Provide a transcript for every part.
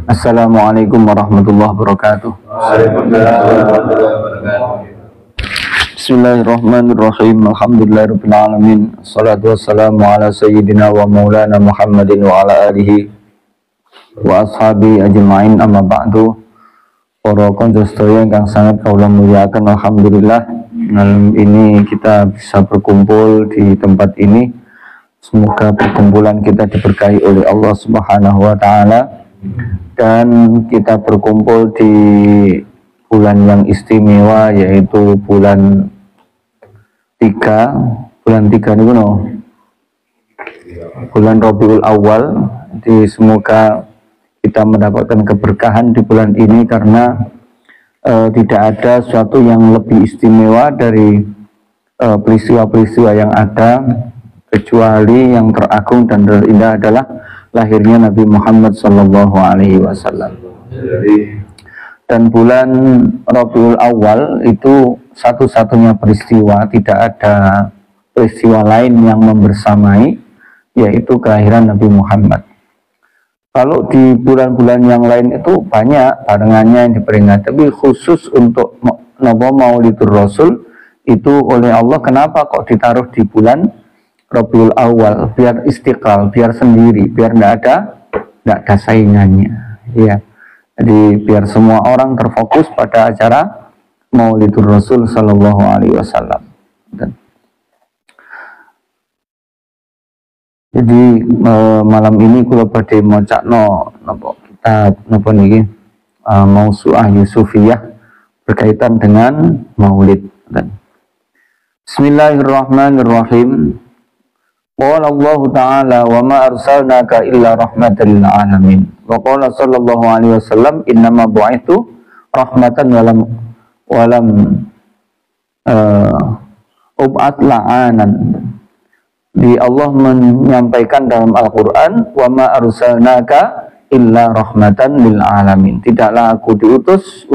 Assalamualaikum warahmatullahi wabarakatuh. Waalaikumsalam warahmatullahi wabarakatuh. Bismillahirrahmanirrahim. Alhamdulillahirabbil alamin. Wassalatu wassalamu ala sayyidina wa maulana Muhammadin wa ala alihi wa ashabi ajma'in, amma ba'du. Para kanca sedaya ingkang sangat kula muliakan, alhamdulillah malam ini kita bisa berkumpul di tempat ini. Semoga perkumpulan kita diberkahi oleh Allah Subhanahu wa taala dan kita berkumpul di bulan yang istimewa, yaitu bulan 3 ini bulan Rabiul Awal. Jadi semoga kita mendapatkan keberkahan di bulan ini karena tidak ada sesuatu yang lebih istimewa dari peristiwa-peristiwa yang ada, kecuali yang teragung dan terindah adalah lahirnya Nabi Muhammad SAW. Dan bulan Rabiul Awal itu satu-satunya peristiwa, tidak ada peristiwa lain yang membersamai, yaitu kelahiran Nabi Muhammad. Kalau di bulan-bulan yang lain itu banyak barengannya yang diperingati, tapi khusus untuk Maulidur Rasul itu oleh Allah, kenapa kok ditaruh di bulan Rabiul Awal? Biar istiqlal, biar sendiri, biar tidak ada saingannya, ya. Jadi biar semua orang terfokus pada acara Maulidur Rasul Sallallahu Alaihi Wasallam. Jadi malam ini kula badhe macakno kitab napa niki Mausu'ah Yusufiyah berkaitan dengan Maulid. Bismillahirrahmanirrahim. Qala Allah Ta'ala wa ma arsalnaka illa rahmatan lil alamin. Wa qala sallallahu alaihi wasallam innama bu'ithu rahmatan walam ub'at la'anan. Di Allah menyampaikan dalam Al-Quran, wa ma arsalnaka illa rahmatan lil alamin. Tidaklah aku diutus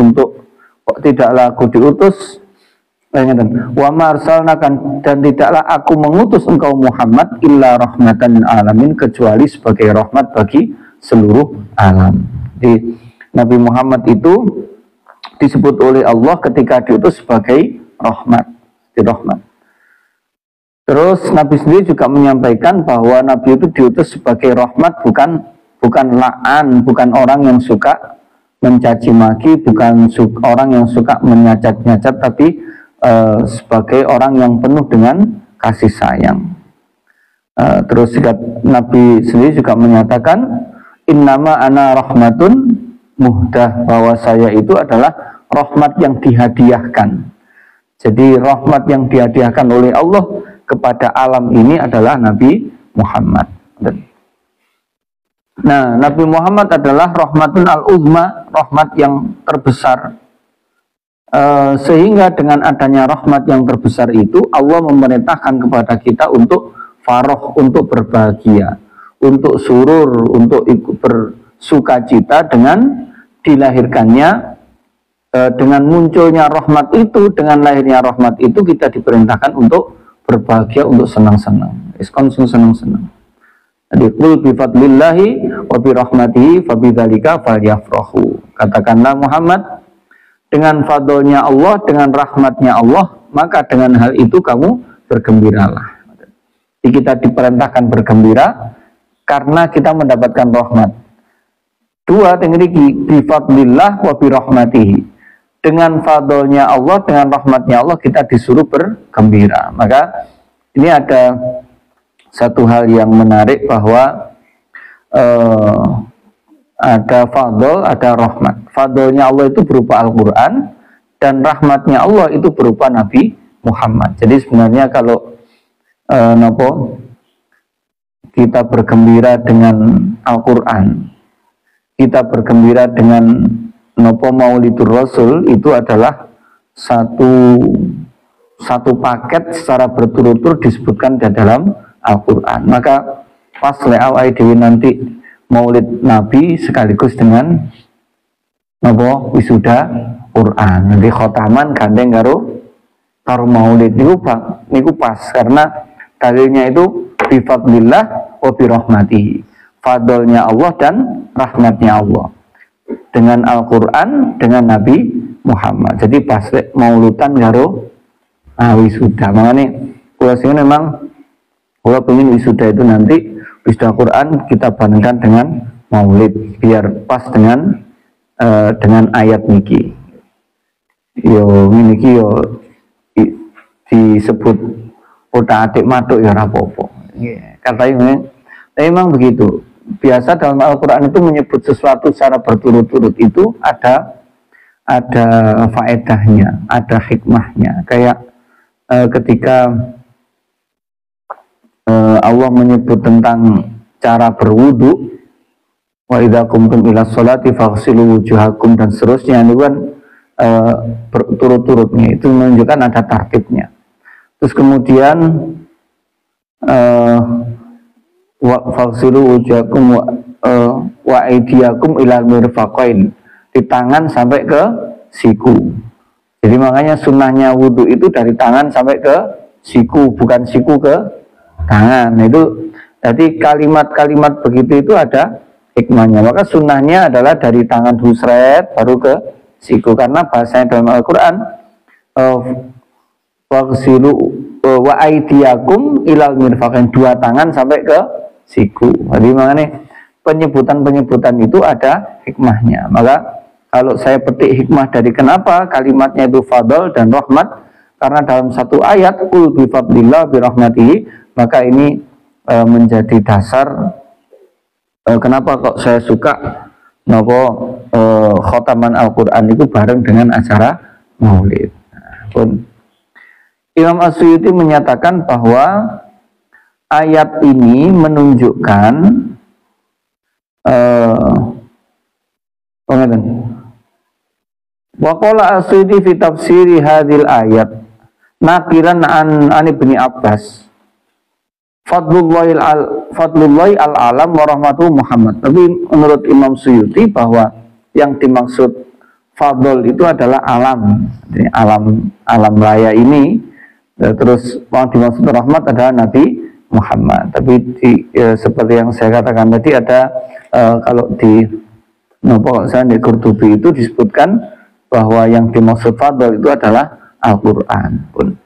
wa ma arsalnaka, dan tidaklah aku mengutus engkau Muhammad illa rahmatan lil alamin, kecuali sebagai rahmat bagi seluruh alam. Jadi Nabi Muhammad itu disebut oleh Allah ketika diutus sebagai rahmat. Terus Nabi sendiri juga menyampaikan bahwa Nabi itu diutus sebagai rahmat, bukan la'an, bukan orang yang suka mencaci maki, bukan orang yang suka menyacat-nyacat, tapi sebagai orang yang penuh dengan kasih sayang. Terus Nabi sendiri juga menyatakan, innama ana rahmatun muhdah, bahwa saya itu adalah rahmat yang dihadiahkan. Jadi rahmat yang dihadiahkan oleh Allah kepada alam ini adalah Nabi Muhammad. Nah, Nabi Muhammad adalah rahmatun al-uzma, rahmat yang terbesar. Sehingga dengan adanya rahmat yang terbesar itu, Allah memerintahkan kepada kita untuk faroh, untuk berbahagia, untuk surur, untuk ikut bersukacita dengan dilahirkannya, dengan munculnya rahmat itu, dengan lahirnya rahmat itu, kita diperintahkan untuk berbahagia, untuk senang-senang. Iskonsum senang-senang. Jadi qul bi fadlillahi wa bi rahmatihi fa bidzalika falyafrahu. Katakanlah Muhammad, dengan fadlnya Allah, dengan rahmatnya Allah, maka dengan hal itu kamu bergembiralah. Jadi kita diperintahkan bergembira karena kita mendapatkan rahmat. Dua tengriki bi fadlillah wa bi rahmatihi. Dengan fadlnya Allah, dengan rahmatnya Allah, kita disuruh bergembira. Maka ini ada satu hal yang menarik, bahwa ada fadl, ada rahmat. Fadlnya Allah itu berupa Al-Quran, dan rahmatnya Allah itu berupa Nabi Muhammad. Jadi sebenarnya kalau kita bergembira dengan Al-Quran, kita bergembira dengan Maulidur Rasul, itu adalah satu paket secara berturut-turut disebutkan di dalam Al-Quran. Maka pas awal dewi nanti Maulid Nabi sekaligus dengan wisuda Quran. Nanti khotaman gandeng karo Maulid niku pas, karena dalilnya itu bi fadlillah wa bi rahmatihi. fadlnya Allah dan rahmatnya Allah dengan Al-Quran, dengan Nabi Muhammad. Jadi pas maulutan karo wisuda. Makanya kula sing memang kula pengen wisuda itu nanti wisuda Quran kita bandingkan dengan maulid biar pas dengan ayat niki. Yo niki yo disebut otak-atik matuk ya ora apa-apa. Katanya memang begitu. Biasa dalam Al-Quran itu menyebut sesuatu secara berturut-turut itu ada faedahnya, ada hikmahnya. Kayak ketika Allah menyebut tentang cara berwudu, wa idza qumtum ila sholati faghsilu wujuhakum dan seterusnya, itu kan berturut-turutnya, itu menunjukkan ada tartibnya. Terus kemudian faghsilu wujuhakum wa aydiyakum ila mirfaqain, di tangan sampai ke siku. Jadi makanya sunnahnya wudhu itu dari tangan sampai ke siku, bukan siku ke tangan. Itu jadi kalimat-kalimat begitu itu ada hikmahnya. Maka sunnahnya adalah dari tangan husret baru ke siku, karena bahasanya dalam Al-Quran faghsilu wa aydiyakum ilal mirfaqain, dua tangan sampai ke siku. Jadi makanya penyebutan itu ada hikmahnya. Maka kalau saya petik hikmah dari kenapa kalimatnya itu fadl dan rahmat, karena dalam satu ayat qul bi fadlillah bi rahmatihi, maka ini menjadi dasar kenapa kok saya suka khotaman Al-Quran itu bareng dengan acara maulid. Imam As-Suyuti menyatakan bahwa ayat ini menunjukkan wa qala As-Suyuti fi tafsiri hadhil ayat naqilan an Ibnu Abbas fadlullahi al-alam wa rahmatuhu Muhammad. Tapi menurut Imam Suyuti bahwa yang dimaksud fadl itu adalah alam. Jadi alam raya ini, terus yang dimaksud rahmat adalah Nabi Muhammad. Tapi seperti yang saya katakan tadi ada kalau di Qurtubi itu disebutkan bahwa yang dimaksud fadl itu adalah Al-Quran pun.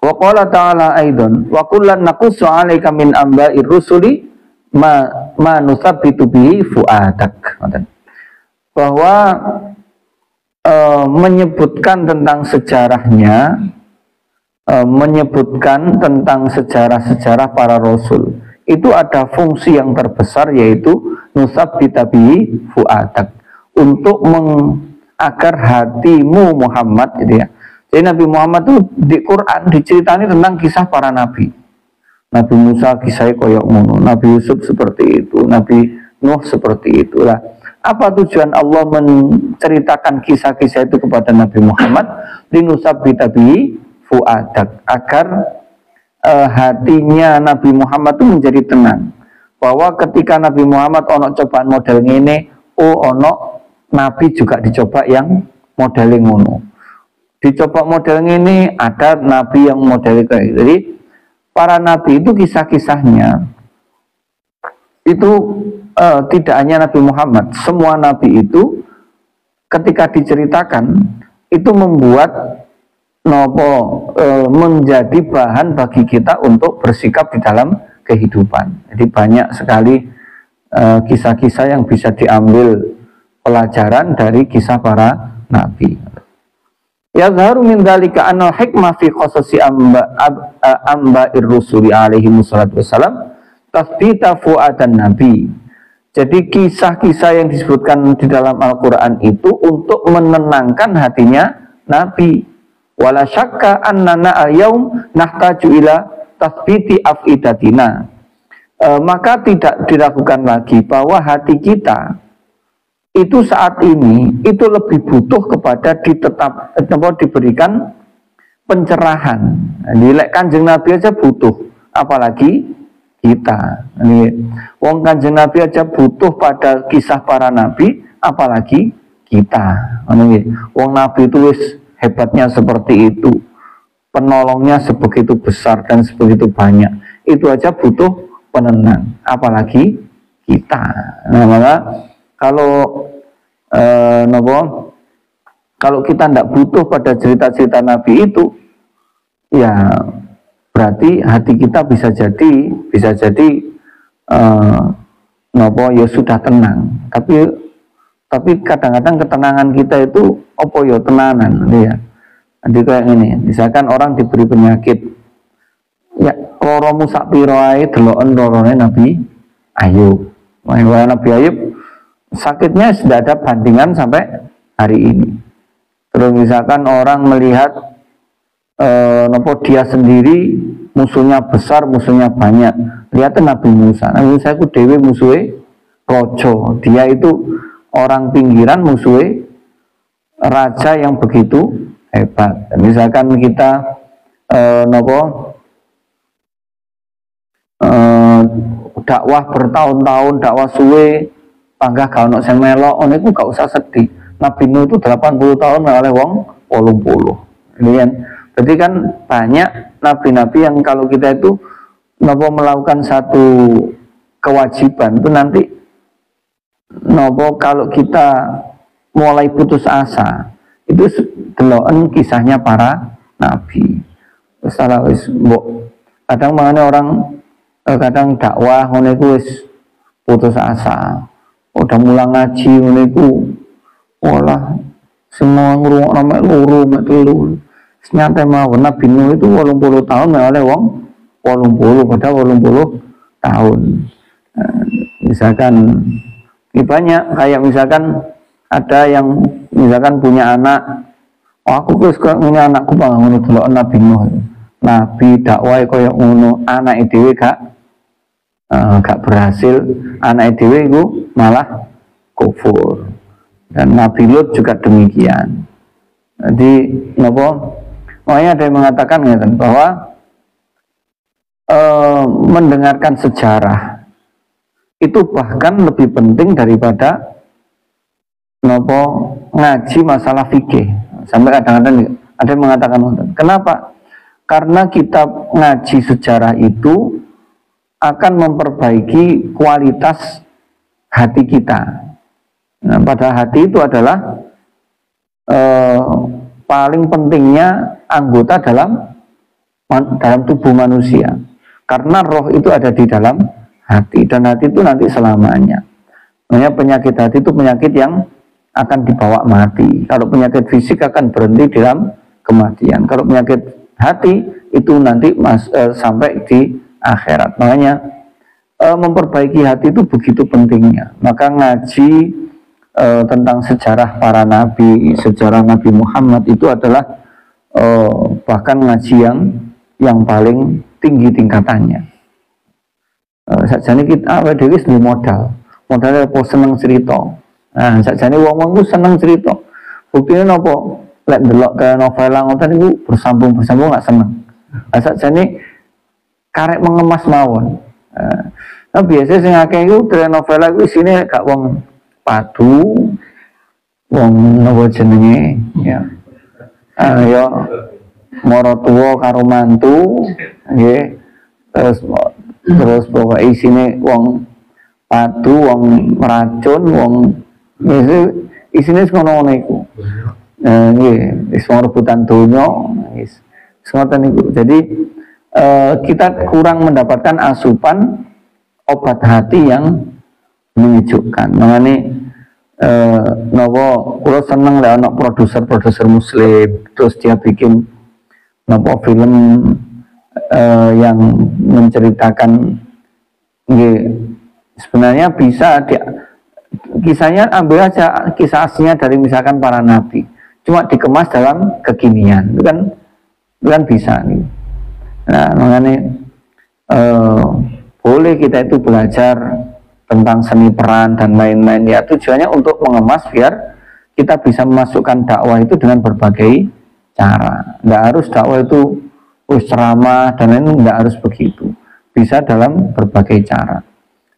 Wa qala ta'ala aidan wa kullan naqussu 'alaika min amba'ir rusuli ma nusabbitu bihi fu'adak. Bahwa menyebutkan tentang sejarahnya, menyebutkan tentang sejarah-sejarah para rasul, itu ada fungsi yang terbesar, yaitu nusabbita bihi fu'adak, untuk agar hatimu Muhammad gitu ya. Jadi Nabi Muhammad itu di Quran diceritani tentang kisah para nabi. Nabi Musa kisahnya koyok ngono, Nabi Yusuf seperti itu, Nabi Nuh seperti itulah. Apa tujuan Allah menceritakan kisah-kisah itu kepada Nabi Muhammad? Linusabbita bihi fu'adak, agar hatinya Nabi Muhammad itu menjadi tenang, bahwa ketika Nabi Muhammad ono cobaan model ini, ono Nabi juga dicoba yang model ngono. Dicoba model ini, ada Nabi yang model kayak. Jadi para Nabi itu kisah-kisahnya itu tidak hanya Nabi Muhammad, semua Nabi itu ketika diceritakan itu membuat menjadi bahan bagi kita untuk bersikap di dalam kehidupan. Jadi banyak sekali kisah-kisah yang bisa diambil pelajaran dari kisah para Nabi. Yazharu min dzalika anal hikmah fi qasasi amba'ir rusuli alaihi wassalatu wassalam tasbita fu'adan nabi. Jadi kisah-kisah yang disebutkan di dalam Al-Quran itu untuk menenangkan hatinya Nabi. Wala syakka annana al-yaum nahtaju ila tasbiti afidatina. Maka tidak diragukan lagi bahwa hati kita itu saat ini itu lebih butuh kepada diberikan pencerahan. Nilai Kanjeng Nabi aja butuh, apalagi kita. Wong Kanjeng Nabi aja butuh pada kisah para nabi, apalagi kita. Wong Nabi itu hebatnya seperti itu, penolongnya sebegitu besar dan sebegitu banyak. Itu aja butuh penenang, apalagi kita. Nah, maka kalau kalau kita tidak butuh pada cerita-cerita Nabi itu, ya berarti hati kita bisa jadi ya sudah tenang. Tapi kadang-kadang ketenangan kita itu ya tenanan, ya. Jadi kayak ini, misalkan orang diberi penyakit, ya loromu sak piro ae deloken lorone Nabi Ayub. Nabi Ayub sakitnya sudah ada bandingan sampai hari ini. Terus misalkan orang melihat dia sendiri musuhnya besar, musuhnya banyak. Lihat Nabi Musa itu dewe musuhe rojo. Dia itu orang pinggiran, musuhe raja yang begitu hebat. Misalkan kita dakwah bertahun-tahun, dakwah suwe, panggah gak ono sing melok, niku gak usah sedih. Nabi Nuh itu 80 tahun oleh wong 80. Ini kan, berarti kan banyak nabi-nabi yang kalau kita itu melakukan satu kewajiban itu nanti kalau kita mulai putus asa, itu deloken kisahnya para nabi. Kadang mana orang kadang dakwah ngono wis putus asa. Udah mulang ngaji ngono iku olah semua ngrungokno mek loro mek telu. Nyantai mawon Nabi Nuh itu 80 tahun oleh wong 80 padahal 80 tahun. Misalkan ini banyak kayak misalkan ada yang misalkan punya anak, aku punya anakku bangun dulu Nabi Nuh, Nabi dakwah kaya ngono, anak dhewe gak berhasil, anak dhewe itu malah kufur. Dan Nabi Lut juga demikian. Jadi makanya ada yang mengatakan bahwa mendengarkan sejarah itu bahkan lebih penting daripada ngaji masalah fikih. Sampai kadang-kadang ada yang mengatakan, kenapa? Karena kita ngaji sejarah itu akan memperbaiki kualitas hati kita. Nah, pada hati itu adalah paling pentingnya anggota dalam tubuh manusia. Karena roh itu ada di dalam hati, dan hati itu nanti selamanya. Makanya penyakit hati itu penyakit yang akan dibawa mati. Kalau penyakit fisik akan berhenti dalam kematian. Kalau penyakit hati itu nanti sampai di akhirat. Makanya memperbaiki hati itu begitu pentingnya. Maka ngaji tentang sejarah para nabi, sejarah Nabi Muhammad itu adalah bahkan ngaji yang paling tinggi tingkatannya. Sajane kita dewe modalnya apa seneng cerita. Nah, sajane wong-wong ku seneng cerita. Buktinya napa? Lek ndelok ke novel ngoten niku bersambung gak seneng. Nah, sajane karek mengemas mawon. Nah, biasa sing akeh iku telenovela iku isine gak wong padu, wong napa jenenge ya. Ya mara tuwa karo mantu, nggih. Terus pokoknya isine wong padu, wong racun, wong isine ngono iku. Nggih, wis rebutan donya, wis ngoten niku. Jadi kita kurang mendapatkan asupan obat hati yang menyejukkan. Makanya kula seneng lek ana produser muslim terus dia bikin film yang menceritakan sebenarnya bisa kisahnya ambil aja kisah aslinya dari misalkan para nabi, cuma dikemas dalam kekinian, itu kan bisa nih. Nah, makanya boleh kita itu belajar tentang seni peran dan lain-lain ya, tujuannya untuk mengemas biar kita bisa memasukkan dakwah itu dengan berbagai cara. Nggak harus dakwah itu ceramah dan lain, nggak harus begitu, bisa dalam berbagai cara.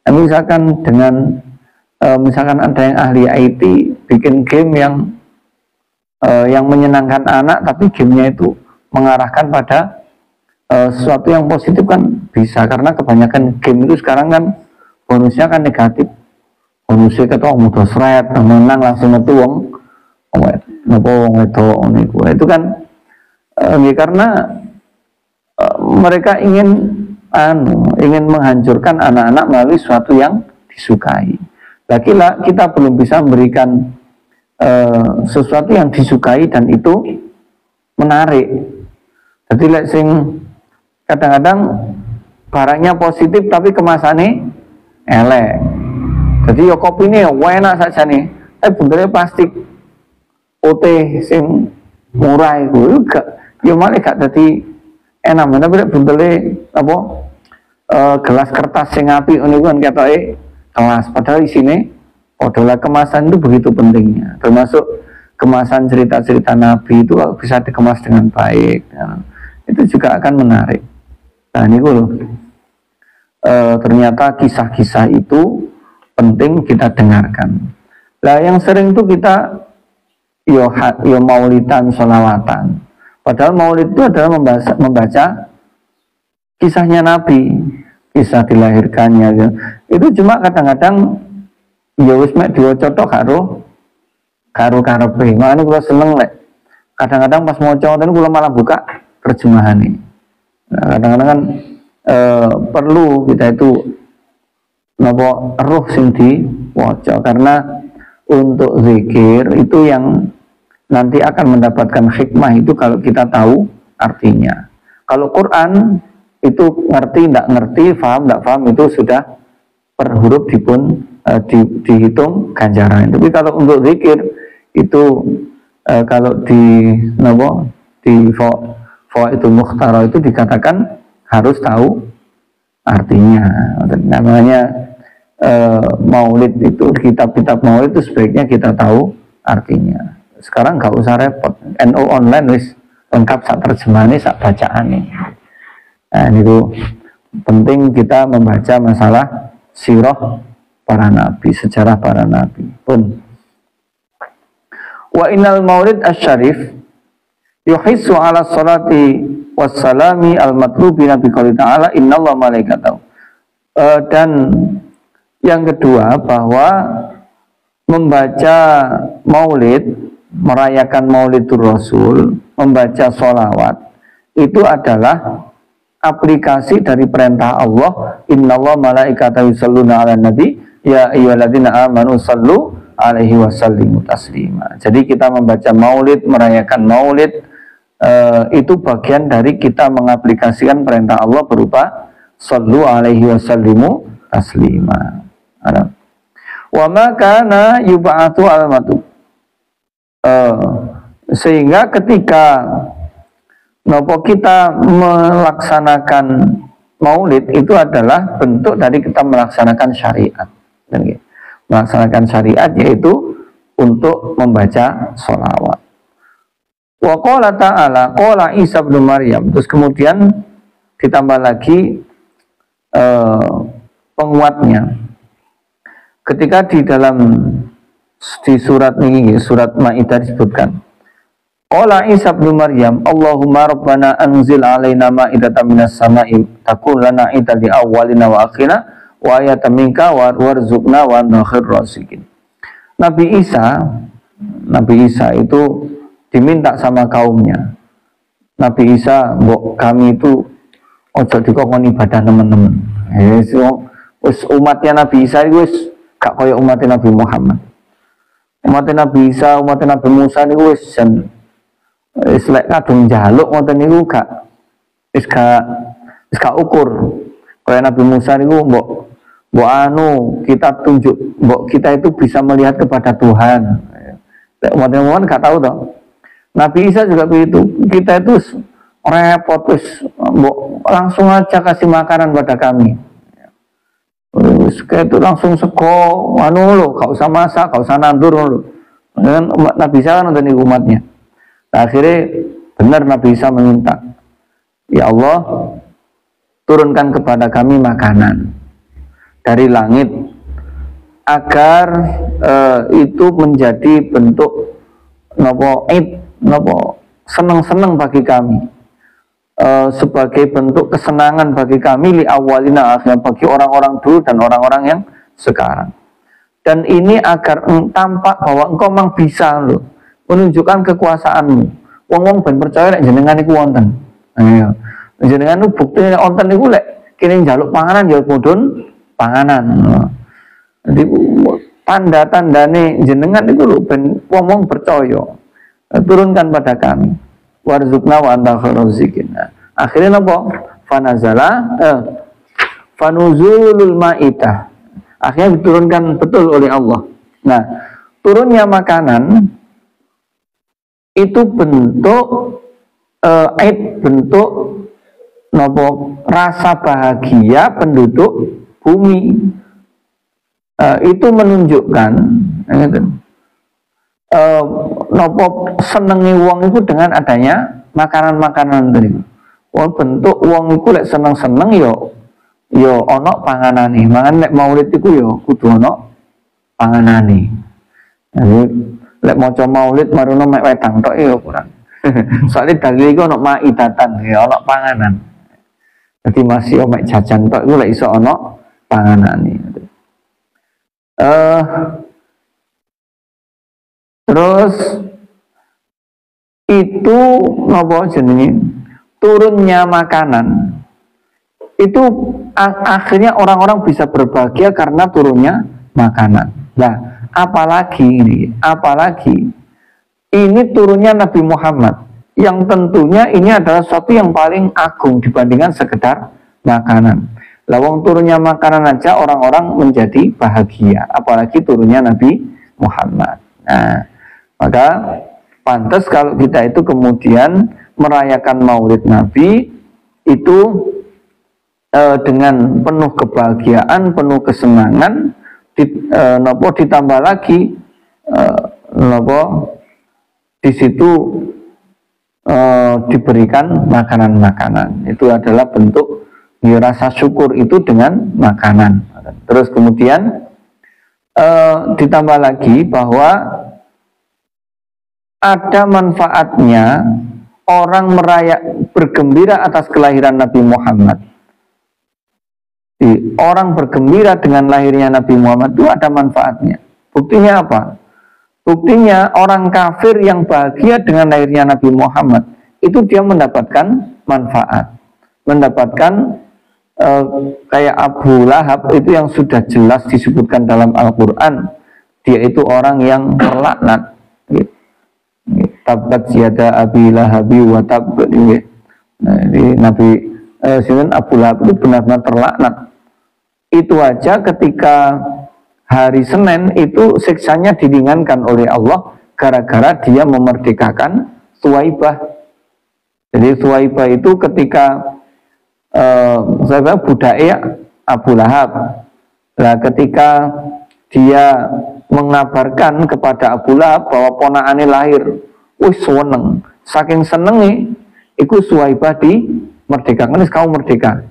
Nah, misalkan dengan misalkan ada yang ahli IT bikin game yang menyenangkan anak, tapi gamenya itu mengarahkan pada sesuatu yang positif kan bisa, karena kebanyakan game itu sekarang kan bonusnya kan negatif. Bonusnya ketua mudah seret, menang langsung metu wong itu kan karena mereka ingin menghancurkan anak-anak melalui sesuatu yang disukai. Lagi-lagi kita belum bisa memberikan sesuatu yang disukai dan itu menarik. Jadi kadang-kadang barangnya positif tapi kemasannya elek. Jadi ya kopi ini enak saja nih, tapi bentuknya plastik putih sing murah itu gak, ya malah gak jadi enak. Tapi bentuknya apa gelas kertas sing apik ini kan katanya kelas, padahal di sini adalah kemasan itu begitu pentingnya, termasuk kemasan cerita-cerita Nabi itu bisa dikemas dengan baik, itu juga akan menarik. Nah ini ternyata kisah-kisah itu penting kita dengarkan. Nah yang sering itu kita yo maulidan, sholawatan, padahal maulid itu adalah membaca kisahnya Nabi, kisah dilahirkannya ya. Itu cuma kadang-kadang ya wis mek diwaca tok karo karepe. Makane kula seneng lek kadang-kadang pas maca ngoten kula malah buka terjemahane. Nah, kadang-kadang kan perlu kita itu napa roh sing diwaca, karena untuk zikir itu yang nanti akan mendapatkan hikmah itu kalau kita tahu artinya. Kalau Quran itu ngerti tidak ngerti, paham tidak paham, itu sudah per huruf dihitung ganjaran. Tapi kalau untuk zikir itu kalau di Fawaidul Mukhtara itu dikatakan harus tahu artinya. Namanya maulid itu, kitab-kitab maulid itu sebaiknya kita tahu artinya. Sekarang nggak usah repot, NU online wis lengkap sak terjemahannya, sak bacaannya. Nah itu penting kita membaca masalah sirah para nabi, sejarah para nabi pun. Wa innal maulid asy-syarif yuhissu ala salati wassalami al-matlubi nabi qouli ta'ala innallaha malaikatahu. Dan yang kedua, bahwa membaca maulid, merayakan maulidur rasul, membaca sholawat itu adalah aplikasi dari perintah Allah, innallaha malaikatahu yusholluna 'alan nabi ya ayyuhalladzina amanu shallu 'alaihi wasallimu taslima. Jadi kita membaca maulid, merayakan maulid itu bagian dari kita mengaplikasikan perintah Allah berupa shallu 'alaihi wasallimu taslima. Wa ma kana yub'atsu al-matu. Sehingga ketika kita melaksanakan maulid itu adalah bentuk dari kita melaksanakan syariat. Melaksanakan syariat yaitu untuk membaca sholawat. Wa qala ta'ala qala Isa bin Maryam. Terus kemudian ditambah lagi penguatnya. Ketika di surat ini, surat Maidah disebutkan, qala Isa bin Maryam, Allahumma rabbana anzil alaina ma'idatan minas sama'i takun lana idan li awwalina wa akhirina wa ayatan minka warzuqna wa anta khairur raziqin. Nabi Isa itu diminta sama kaumnya. Nabi Isa, mbok kami itu ojo dikongkon ibadah teman-teman. Wis umatnya Nabi Isa itu wis gak kaya umatnya Nabi Muhammad. Umatnya Nabi Isa, umatnya Nabi Musa niku wis lek kadung njaluk ngoten niku gak ukur. Kaya Nabi Musa niku mbok kita tunjuk, mbok kita itu bisa melihat kepada Tuhan. Lek umatnya Muhammad gak tahu toh. Nabi Isa juga begitu. Kita itu repot wis mbok langsung aja kasih makanan pada kami. Kayak itu langsung seko, gak usah masak, gak usah nandur lo. Dan Nabi Isa kan nonton umatnya. Nah, akhirnya benar Nabi Isa meminta, ya Allah, turunkan kepada kami makanan dari langit agar itu menjadi bentuk seneng-seneng bagi kami. sebagai bentuk kesenangan bagi kami li awalina akhirnya, bagi orang-orang dulu dan orang-orang yang sekarang. Dan ini agar tampak bahwa engkau memang bisa loh menunjukkan kekuasaanmu. Wong-wong ben percaya nek jenengan iku wonten. Ayo. Jenengan itu bukti nek wonten iku lek kene njaluk panganan ya mudhun panganan. Jadi tanda-tandane jenengan itu lho ben wong-wong percaya. Turunkan pada kami. Warzuqna wa anta khairur raziqin. Akhirnya napa? Fanuzulul maidah. Akhirnya diturunkan betul oleh Allah. Nah, turunnya makanan itu bentuk bentuk nopo rasa bahagia penduduk bumi. Itu menunjukkan nopo senengi wong itu dengan adanya makanan-makanan tadi. Bentuk wong itu lek seneng-seneng yo ono panganane. Mangan lek maulid iku yo kudu ono panganane. Jadi lek maca maulid marono mek wedang tok yo kurang. Soalnya dalil iku ono maidatan ya ono panganan. Jadi masih mek jajan tok iku lek iso ono panganane. Terus itu napa jenenge turunnya makanan itu akhirnya orang-orang bisa berbahagia karena turunnya makanan. Nah, apalagi ini turunnya Nabi Muhammad yang tentunya ini adalah sesuatu yang paling agung dibandingkan sekedar makanan. Lawang turunnya makanan aja orang-orang menjadi bahagia, apalagi turunnya Nabi Muhammad. Nah, maka pantas kalau kita itu kemudian merayakan Maulid Nabi itu dengan penuh kebahagiaan, penuh kesenangan, ditambah lagi di situ diberikan makanan-makanan. Itu adalah bentuk rasa syukur itu dengan makanan. Terus kemudian ditambah lagi bahwa ada manfaatnya orang bergembira atas kelahiran Nabi Muhammad. Orang bergembira dengan lahirnya Nabi Muhammad itu ada manfaatnya. Buktinya apa? Buktinya orang kafir yang bahagia dengan lahirnya Nabi Muhammad itu dia mendapatkan manfaat, mendapatkan kayak Abu Lahab itu yang sudah jelas disebutkan dalam Al-Quran, dia itu orang yang terlaknat. Tabbat yada Abi Lahabi wa tab. Nabi Abu Lahab itu benar-benar terlaknat. Itu aja ketika hari Senin itu siksanya diringankan oleh Allah gara-gara dia memerdekakan Suwaibah. Jadi Suwaibah itu ketika budaya Abu Lahab. Nah, ketika dia mengabarkan kepada Abu Lahab bahwa ponakannya lahir, wih seneng, saking senengnya, iku Suwaibah dimerdekakan, kamu merdeka.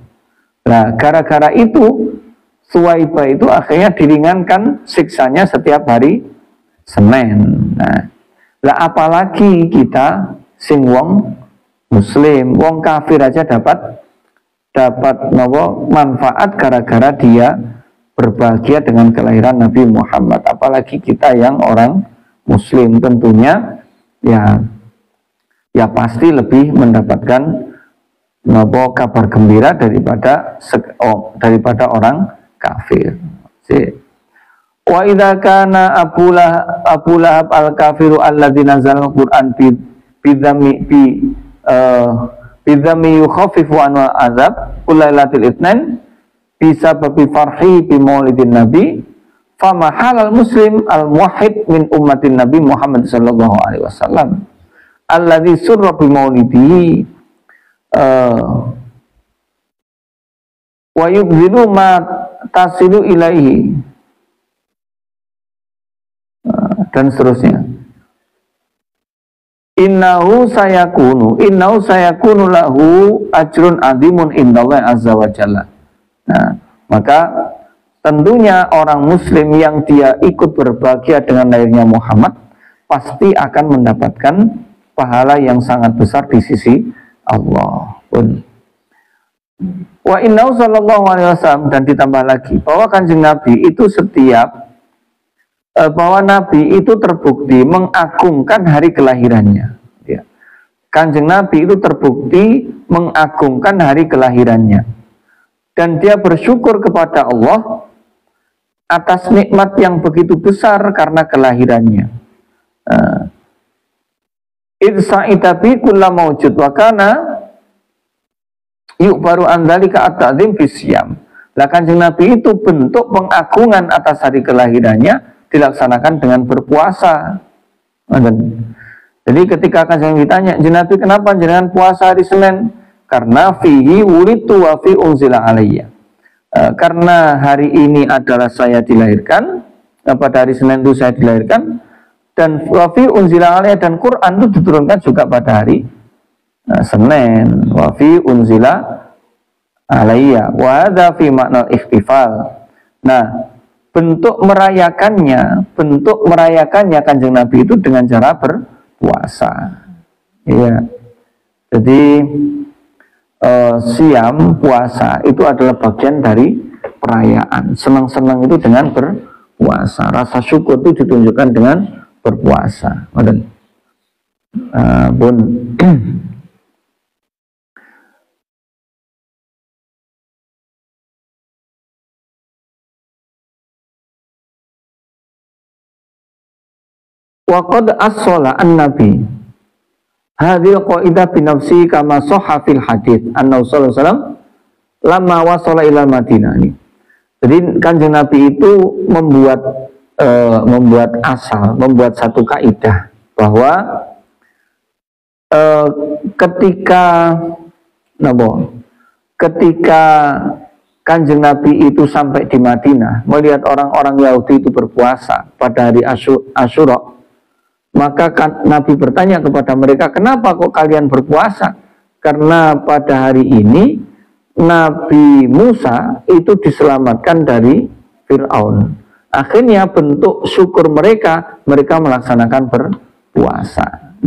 Nah, gara-gara itu Suwaibah itu akhirnya diringankan siksanya setiap hari Senin. Nah, lah apalagi kita sing wong Muslim, wong kafir aja dapat manfaat gara-gara dia berbahagia dengan kelahiran Nabi Muhammad. Apalagi kita yang orang Muslim tentunya ya pasti lebih mendapatkan kabar gembira daripada orang kafir. Wa idza kana Abu Lahab al-kafiru alladzi nazala al-Qur'an bidhammi yukhaffifu anhu azab kulailatil itsnain bisa babi farhi bi maulidin nabi fama halal muslim al-muwahhid min ummatin nabi Muhammad sallallahu alaihi wasallam alladzi surra bi maulidihi wa yubzilu ma tasilu ilaihi dan seterusnya. Innahu sayakunu lahu ajrun azimun indallahi azza wa jalla. Nah, maka tentunya orang muslim yang dia ikut berbahagia dengan lahirnya Muhammad pasti akan mendapatkan pahala yang sangat besar di sisi Allah. Wa innahu sallallahu alaihi wasallam, dan ditambah lagi bahwa Kanjeng Nabi itu bahwa Nabi itu terbukti mengagungkan hari kelahirannya. Ya. Kanjeng Nabi itu terbukti mengagungkan hari kelahirannya, dan dia bersyukur kepada Allah atas nikmat yang begitu besar karena kelahirannya. Idsa'ita bi kullu mawjud wa kana yuk baru andalika at-ta'zim bisyam. Lah Kanjeng Nabi itu bentuk pengagungan atas hari kelahirannya dilaksanakan dengan berpuasa. Jadi ketika Kanjeng Nabi ditanya, Nabi kenapa jenengan puasa hari Senin? Karena fihi wulitu wa fi unzila alayya. Karena hari ini adalah saya dilahirkan, pada hari Senin itu saya dilahirkan, dan wa fi unzila alayya, dan Quran itu diturunkan juga pada hari Senin. Wa fi unzila alayya wa hadza fi makna ihtifal. Nah, bentuk merayakannya Kanjeng Nabi itu dengan cara berpuasa. Iya. Jadi siam, puasa itu adalah bagian dari perayaan. Senang-senang itu dengan berpuasa. Rasa syukur itu ditunjukkan dengan berpuasa. Bun. Waqad as-sala an-nabi hadhil qaidah bi nafsi kama sahha fil hadits anna sallallahu alaihi wasallam lamma wasala ila Madinah. Jadi Kanjeng Nabi itu membuat satu kaidah bahwa ketika Kanjeng Nabi itu sampai di Madinah melihat orang-orang Yahudi itu berpuasa pada hari Asyura, maka Nabi bertanya kepada mereka, kenapa kok kalian berpuasa? Karena pada hari ini Nabi Musa itu diselamatkan dari Fir'aun. Akhirnya bentuk syukur mereka melaksanakan berpuasa.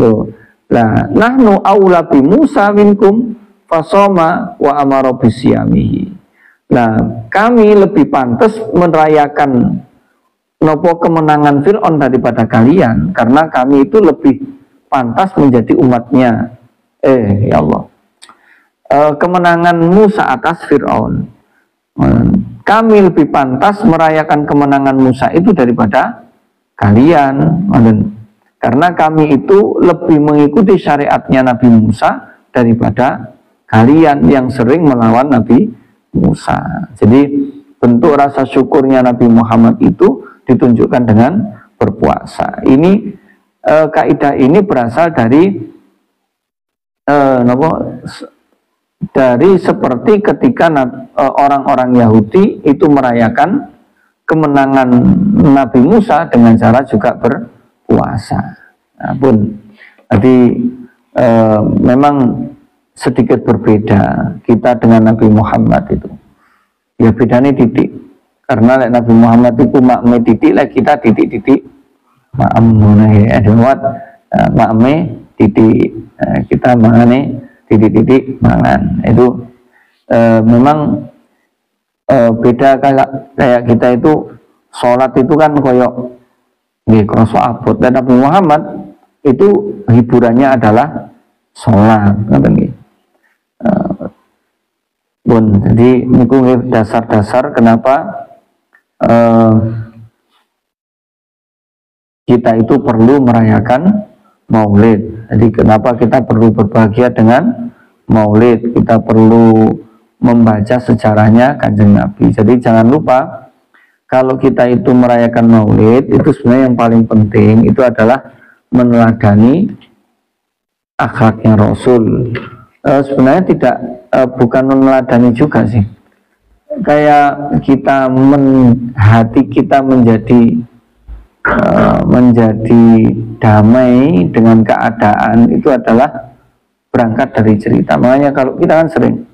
Nah, nahnu aula bi Musa minkum fasoma wa amara bisyamihi. Nah, kami lebih pantas merayakan kemenangan Fir'aun daripada kalian, karena kami itu lebih pantas menjadi umatnya. Ya Allah, kemenangan Musa atas Fir'aun, kami lebih pantas merayakan kemenangan Musa itu daripada kalian, karena kami itu lebih mengikuti syariatnya Nabi Musa daripada kalian yang sering melawan Nabi Musa. Jadi bentuk rasa syukurnya Nabi Muhammad itu ditunjukkan dengan berpuasa. Ini kaidah ini berasal dari seperti ketika orang-orang Yahudi itu merayakan kemenangan Nabi Musa dengan cara juga berpuasa. Nah, jadi memang sedikit berbeda kita dengan Nabi Muhammad itu. Ya bedanya titik. Karena Nabi Muhammad itu makme titik, kita titik-titik makme. Makme titik, kita mangane titik-titik mangan. Itu memang beda kayak kita itu sholat itu kan koyok kroso abot. Dan Nabi Muhammad itu hiburannya adalah sholat. Jadi ini dasar-dasar kenapa kita itu perlu merayakan Maulid. Jadi kenapa kita perlu berbahagia dengan Maulid, kita perlu membaca sejarahnya Kanjeng Nabi. Jadi jangan lupa, kalau kita itu merayakan Maulid, itu sebenarnya yang paling penting itu adalah meneladani akhlaknya Rasul. Sebenarnya bukan meneladani juga sih, kayak kita hati kita menjadi damai dengan keadaan itu adalah berangkat dari cerita. Makanya kalau kita kan sering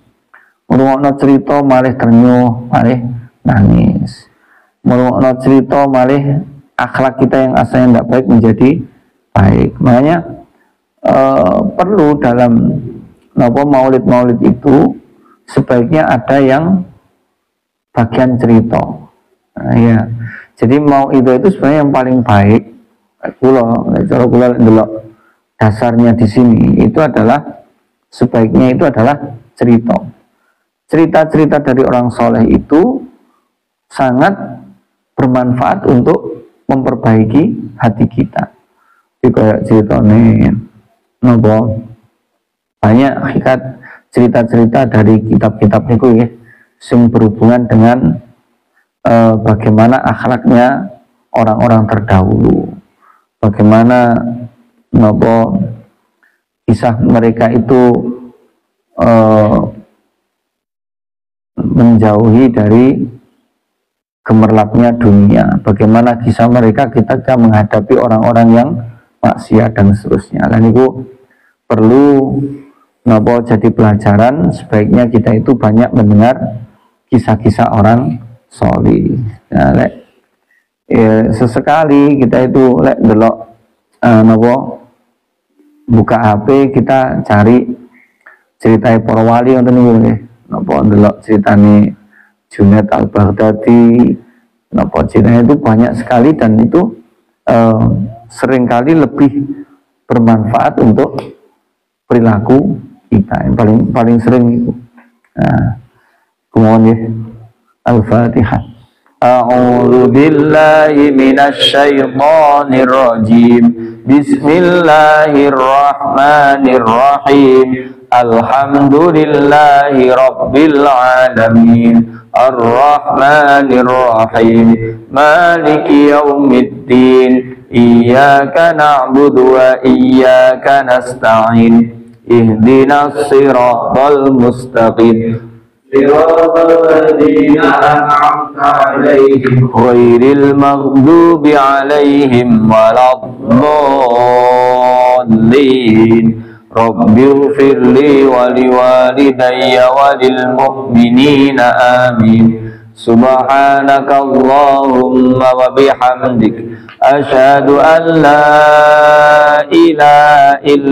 merungokno cerita malih ternyuh, malih nangis, merungokno cerita malih akhlak kita yang asalnya tidak baik menjadi baik. Makanya perlu dalam maulid itu sebaiknya ada yang bagian cerita. Nah, ya. Jadi itu sebenarnya yang paling baik. Cara kula ndelok dasarnya di sini itu adalah sebaiknya itu adalah cerita. Cerita-cerita dari orang soleh itu sangat bermanfaat untuk memperbaiki hati kita. Jadi kayak ceritanya banyak hakikat cerita-cerita dari kitab-kitab niku ya, yang berhubungan dengan bagaimana akhlaknya orang-orang terdahulu, bagaimana kisah mereka itu menjauhi dari gemerlapnya dunia, bagaimana kisah mereka ketika menghadapi orang-orang yang maksiat dan seterusnya. Dan itu perlu jadi pelajaran. Sebaiknya kita itu banyak mendengar kisah-kisah orang solih. Nah, sesekali kita itu delok buka HP, kita cari cerita para wali ngoten niku nggih. Delok ceritane Junaid Al-Baghdadi, ceritanya itu banyak sekali dan itu seringkali lebih bermanfaat untuk perilaku kita. Yang paling sering itu. Nah, kemudian ya, Al-Fatihah. A'udzu billahi minasy syaithanir rajim. Bismillahirrahmanirrahim. Alhamdulillahi rabbil alamin. Ar-Rahmanir Rahim. Maliki yaumiddin. Iyyaka na'budu wa iyyaka nasta'in. Ihdinas siratal mustaqim. Siratal ladzina an'amta 'alaihim ghairil maghdubi 'alaihim waladdallin. Rabbighfirli wa liwalidayya wa lil mu'minina amin. Subhanaka Allahumma wa bihamdik asyhadu an la ilaha illa